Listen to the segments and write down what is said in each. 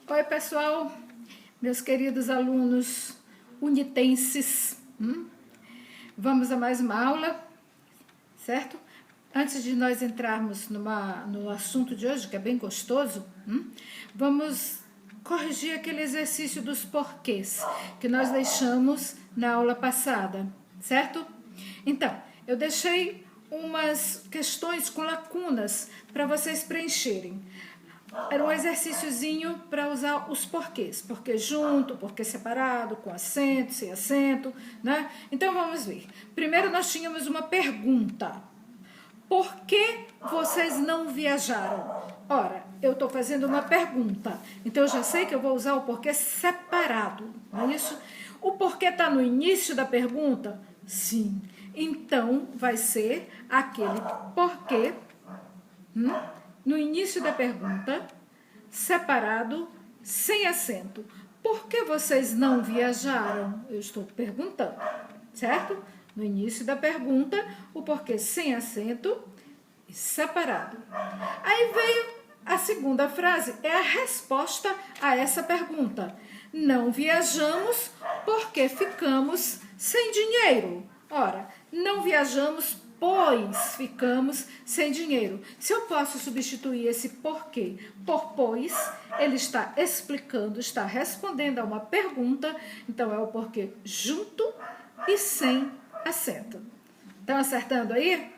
Oi, pessoal, meus queridos alunos unitenses. Vamos a mais uma aula, certo? Antes de nós entrarmos no assunto de hoje, que é bem gostoso, vamos corrigir aquele exercício dos porquês que nós deixamos na aula passada, certo? Então, eu deixei umas questões com lacunas para vocês preencherem. Era um exercíciozinho para usar os porquês. Porquê junto, porquê separado, com acento, sem acento, né? Então vamos ver. Primeiro nós tínhamos uma pergunta. Por que vocês não viajaram? Ora, eu estou fazendo uma pergunta. Então eu já sei que eu vou usar o porquê separado, não é isso? O porquê está no início da pergunta? Sim. Então vai ser aquele porquê... no início da pergunta, separado, sem acento. Por que vocês não viajaram? Eu estou perguntando, certo? No início da pergunta, o porquê sem acento e separado. Aí veio a segunda frase, é a resposta a essa pergunta. Não viajamos porque ficamos sem dinheiro. Ora, não viajamos pois ficamos sem dinheiro. Se eu posso substituir esse porquê por pois, ele está explicando, está respondendo a uma pergunta, então é o porquê junto e sem acento. Estão acertando aí?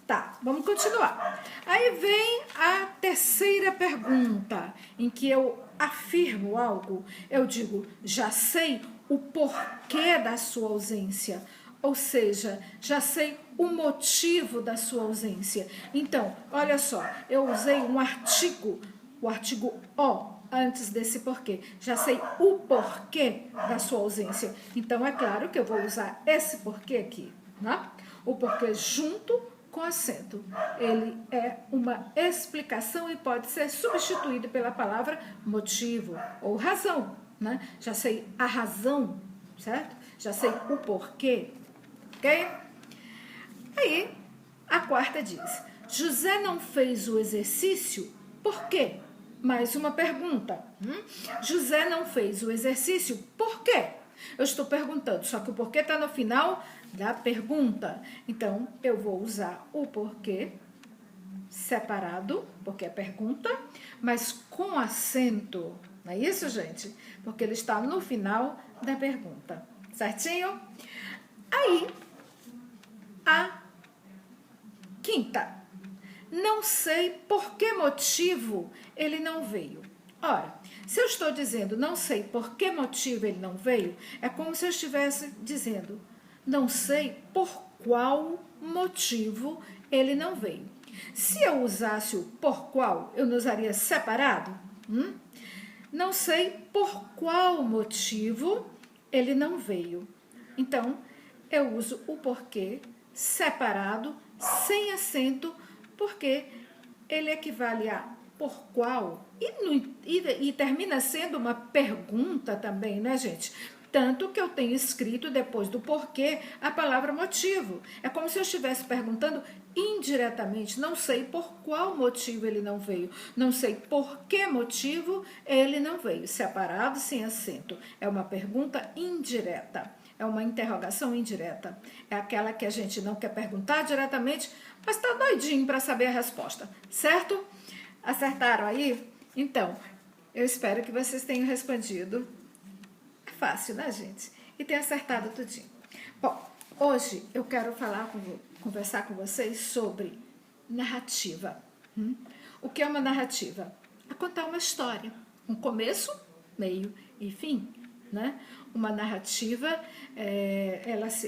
Tá, vamos continuar. Aí vem a terceira pergunta, em que eu afirmo algo. Eu digo, já sei o porquê da sua ausência. Ou seja, já sei o motivo da sua ausência. Então, olha só, eu usei um artigo, o artigo o, antes desse porquê. Já sei o porquê da sua ausência. Então, é claro que eu vou usar esse porquê aqui, né? O porquê junto com acento. Ele é uma explicação e pode ser substituído pela palavra motivo ou razão, né? Já sei a razão, certo? Já sei o porquê. Ok? Aí, a quarta diz, José não fez o exercício, por quê? Mais uma pergunta. José não fez o exercício, por quê? Eu estou perguntando, só que o porquê está no final da pergunta. Então, eu vou usar o porquê separado, porque é pergunta, mas com acento. Não é isso, gente? Porque ele está no final da pergunta. Certinho? Aí, a quinta, não sei por que motivo ele não veio. Ora, se eu estou dizendo não sei por que motivo ele não veio, é como se eu estivesse dizendo não sei por qual motivo ele não veio. Se eu usasse o por qual, eu não usaria separado? Não sei por qual motivo ele não veio. Então, eu uso o porquê separado, sem acento, porque ele equivale a por qual e termina sendo uma pergunta também, né, gente? Tanto que eu tenho escrito depois do porquê a palavra motivo. É como se eu estivesse perguntando indiretamente, não sei por qual motivo ele não veio, não sei por que motivo ele não veio, separado, sem acento. É uma pergunta indireta. É uma interrogação indireta. É aquela que a gente não quer perguntar diretamente, mas está doidinho para saber a resposta. Certo? Acertaram aí? Então, eu espero que vocês tenham respondido. É fácil, né, gente? E tenham acertado tudinho. Bom, hoje eu quero conversar com vocês sobre narrativa. O que é uma narrativa? É contar uma história. Um começo, meio e fim. Né? Uma narrativa,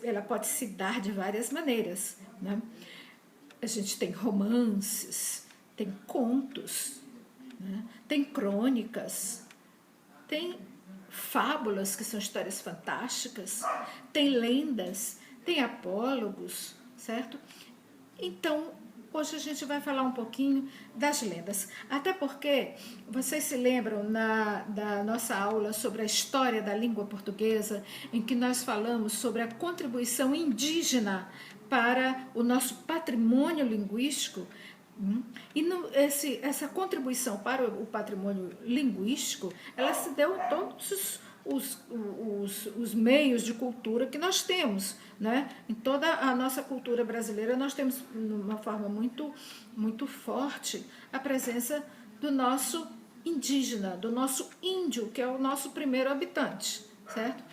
ela pode se dar de várias maneiras. Né? A gente tem romances, tem contos, né? Tem crônicas, tem fábulas, que são histórias fantásticas, tem lendas, tem apólogos, certo? Então, hoje a gente vai falar um pouquinho das lendas. Até porque vocês se lembram da nossa aula sobre a história da língua portuguesa, em que nós falamos sobre a contribuição indígena para o nosso patrimônio linguístico. E essa contribuição para o patrimônio linguístico, ela se deu em todos os meios de cultura que nós temos, né? Em toda a nossa cultura brasileira, nós temos, de uma forma muito, muito forte, a presença do nosso indígena, do nosso índio, que é o nosso primeiro habitante, certo?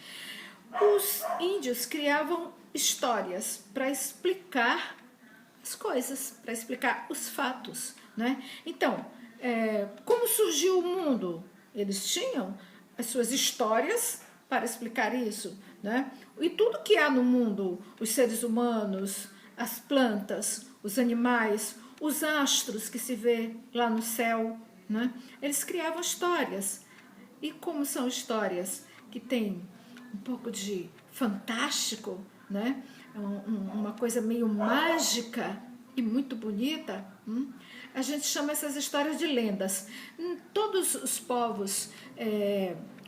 Os índios criavam histórias para explicar as coisas, para explicar os fatos, né? Então, como surgiu o mundo? Eles tinham as suas histórias para explicar isso, né? E tudo que há no mundo, os seres humanos, as plantas, os animais, os astros que se vê lá no céu, né? Eles criavam histórias. E como são histórias que têm um pouco de fantástico, né? Uma coisa meio mágica e muito bonita, a gente chama essas histórias de lendas. Todos os povos,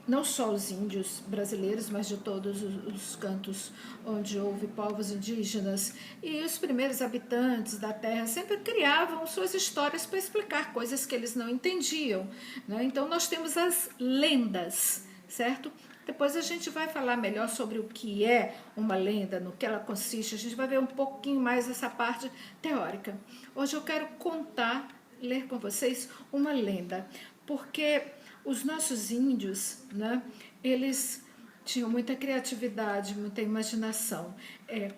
não só os índios brasileiros, mas de todos os cantos onde houve povos indígenas e os primeiros habitantes da terra sempre criavam suas histórias para explicar coisas que eles não entendiam, né? Então nós temos as lendas, certo? Depois a gente vai falar melhor sobre o que é uma lenda, no que ela consiste. A gente vai ver um pouquinho mais essa parte teórica. Hoje eu quero ler com vocês uma lenda, porque os nossos índios, né, eles tinham muita criatividade, muita imaginação.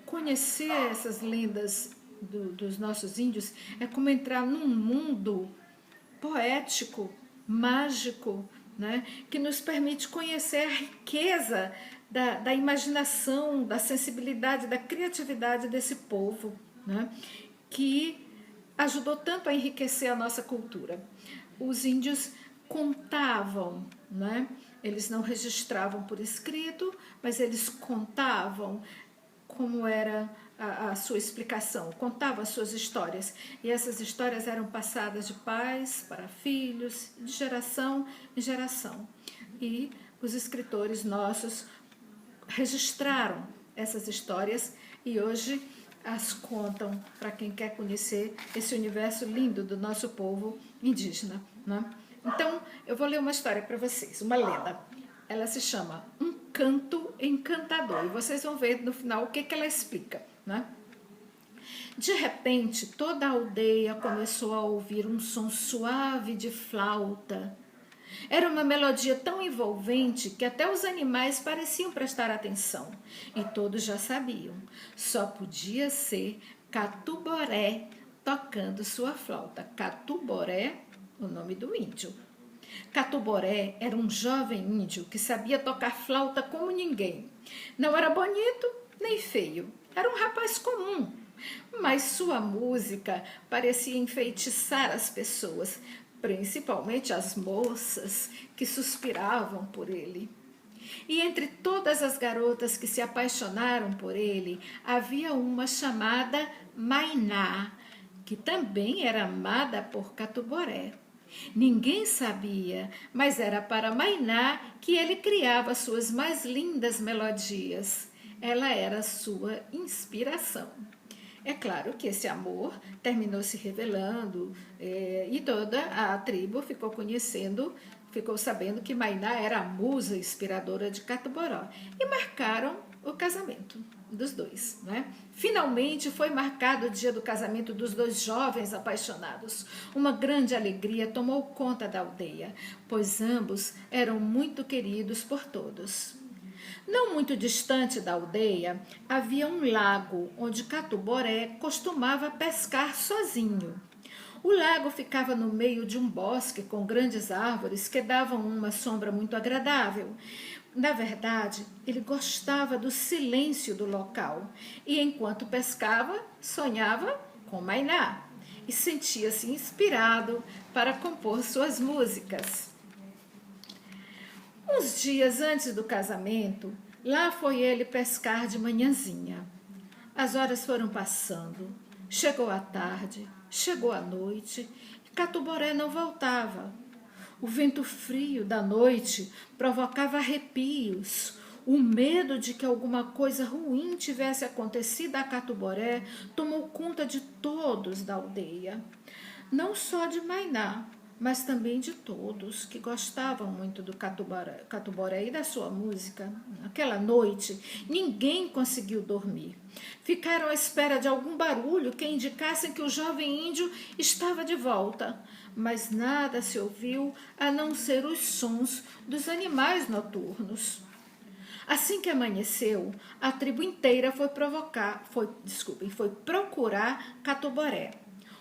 Conhecer essas lendas dos nossos índios é como entrar num mundo poético, mágico, né, que nos permite conhecer a riqueza da imaginação, da sensibilidade, da criatividade desse povo, né, que ajudou tanto a enriquecer a nossa cultura. Os índios contavam, né? Eles não registravam por escrito, mas eles contavam como era a sua explicação, contavam as suas histórias. E essas histórias eram passadas de pais para filhos, de geração em geração. E os escritores nossos registraram essas histórias e hoje as contam para quem quer conhecer esse universo lindo do nosso povo indígena, né? Então, eu vou ler uma história para vocês, uma lenda. Ela se chama Um Canto Encantador. E vocês vão ver no final o que ela explica, né? De repente, toda a aldeia começou a ouvir um som suave de flauta. Era uma melodia tão envolvente que até os animais pareciam prestar atenção. E todos já sabiam. Só podia ser Catuboré tocando sua flauta. Catuboré, o nome do índio. Catuboré era um jovem índio que sabia tocar flauta como ninguém. Não era bonito nem feio. Era um rapaz comum. Mas sua música parecia enfeitiçar as pessoas, principalmente as moças que suspiravam por ele. E entre todas as garotas que se apaixonaram por ele, havia uma chamada Mainá, que também era amada por Catuboré. Ninguém sabia, mas era para Mainá que ele criava suas mais lindas melodias. Ela era sua inspiração. É claro que esse amor terminou se revelando e toda a tribo ficou sabendo que Mainá era a musa inspiradora de Catuboré e marcaram o casamento dos dois, né? Finalmente foi marcado o dia do casamento dos dois jovens apaixonados. Uma grande alegria tomou conta da aldeia, pois ambos eram muito queridos por todos. Não muito distante da aldeia, havia um lago onde Catuboré costumava pescar sozinho. O lago ficava no meio de um bosque com grandes árvores que davam uma sombra muito agradável. Na verdade, ele gostava do silêncio do local e, enquanto pescava, sonhava com Mainá e sentia-se inspirado para compor suas músicas. Uns dias antes do casamento, lá foi ele pescar de manhãzinha. As horas foram passando. Chegou a tarde, chegou a noite e Catuboré não voltava. O vento frio da noite provocava arrepios. O medo de que alguma coisa ruim tivesse acontecido a Catuboré tomou conta de todos da aldeia. não só de Mainá, mas também de todos que gostavam muito do Catuboré e da sua música. Naquela noite, ninguém conseguiu dormir. Ficaram à espera de algum barulho que indicasse que o jovem índio estava de volta, mas nada se ouviu a não ser os sons dos animais noturnos. Assim que amanheceu, a tribo inteira foi procurar Catuboré.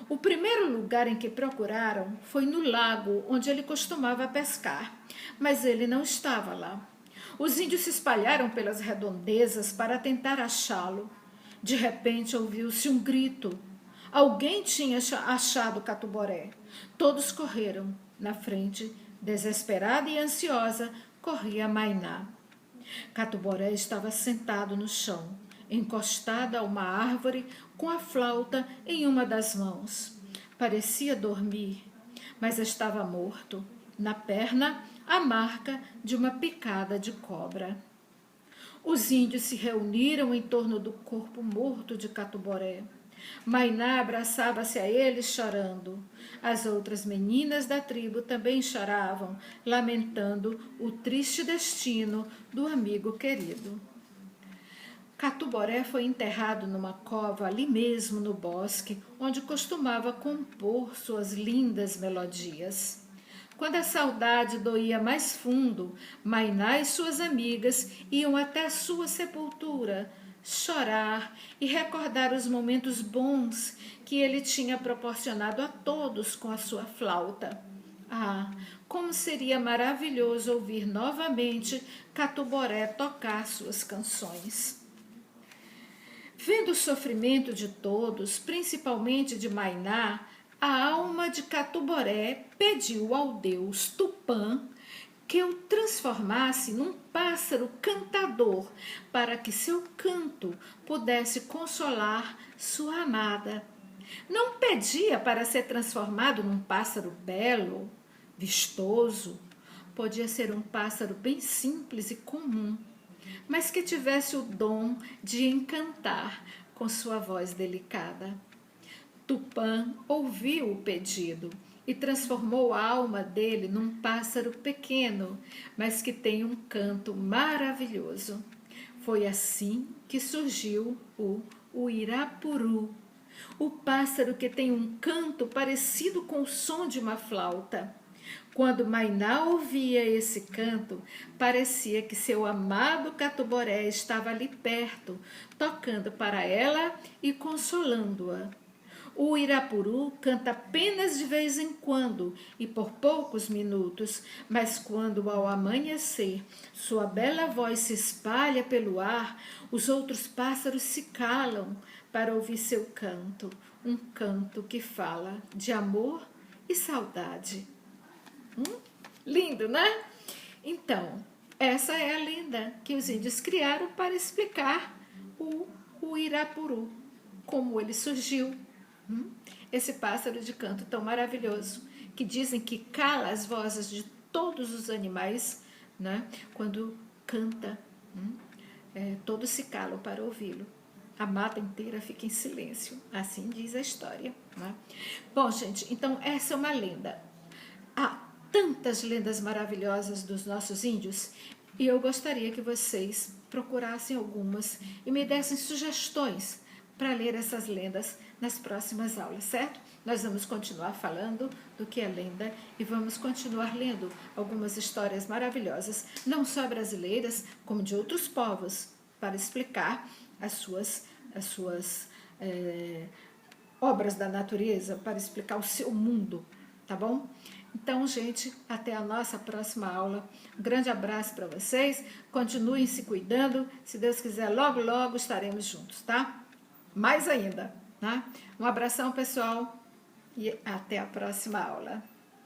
O primeiro lugar em que procuraram foi no lago onde ele costumava pescar, mas ele não estava lá. Os índios se espalharam pelas redondezas para tentar achá-lo. De repente ouviu-se um grito. Alguém tinha achado Catuboré. Todos correram. Na frente, desesperada e ansiosa, corria Mainá. Catuboré estava sentado no chão, encostado a uma árvore, com a flauta em uma das mãos. Parecia dormir, mas estava morto. Na perna, a marca de uma picada de cobra. Os índios se reuniram em torno do corpo morto de Catuboré. Mainá abraçava-se a ele chorando. As outras meninas da tribo também choravam, lamentando o triste destino do amigo querido. Catuboré foi enterrado numa cova ali mesmo no bosque, onde costumava compor suas lindas melodias. Quando a saudade doía mais fundo, Mainá e suas amigas iam até sua sepultura, chorar e recordar os momentos bons que ele tinha proporcionado a todos com a sua flauta. Ah, como seria maravilhoso ouvir novamente Catuboré tocar suas canções. Vendo o sofrimento de todos, principalmente de Mainá, a alma de Catuboré pediu ao deus Tupã que o transformasse num pássaro cantador, para que seu canto pudesse consolar sua amada. Não pedia para ser transformado num pássaro belo, vistoso. Podia ser um pássaro bem simples e comum, mas que tivesse o dom de encantar com sua voz delicada. Tupã ouviu o pedido e transformou a alma dele num pássaro pequeno, mas que tem um canto maravilhoso. Foi assim que surgiu o Uirapuru, o pássaro que tem um canto parecido com o som de uma flauta. Quando Mainá ouvia esse canto, parecia que seu amado Catuboré estava ali perto, tocando para ela e consolando-a. O Uirapuru canta apenas de vez em quando e por poucos minutos, mas quando ao amanhecer sua bela voz se espalha pelo ar, os outros pássaros se calam para ouvir seu canto, um canto que fala de amor e saudade. Lindo, né? Então, essa é a lenda que os índios criaram para explicar o Uirapuru, como ele surgiu. Esse pássaro de canto tão maravilhoso, que dizem que cala as vozes de todos os animais, né? Quando canta, todos se calam para ouvi-lo. A mata inteira fica em silêncio, assim diz a história, né? Bom, gente, então essa é uma lenda. Há tantas lendas maravilhosas dos nossos índios e eu gostaria que vocês procurassem algumas e me dessem sugestões para ler essas lendas nas próximas aulas, certo? Nós vamos continuar falando do que é lenda e vamos continuar lendo algumas histórias maravilhosas, não só brasileiras, como de outros povos, para explicar as suas obras da natureza, para explicar o seu mundo, tá bom? Então, gente, até a nossa próxima aula. Um grande abraço para vocês. Continuem se cuidando. Se Deus quiser, logo, logo estaremos juntos, tá? Mais ainda, tá? Um abração, pessoal, e até a próxima aula.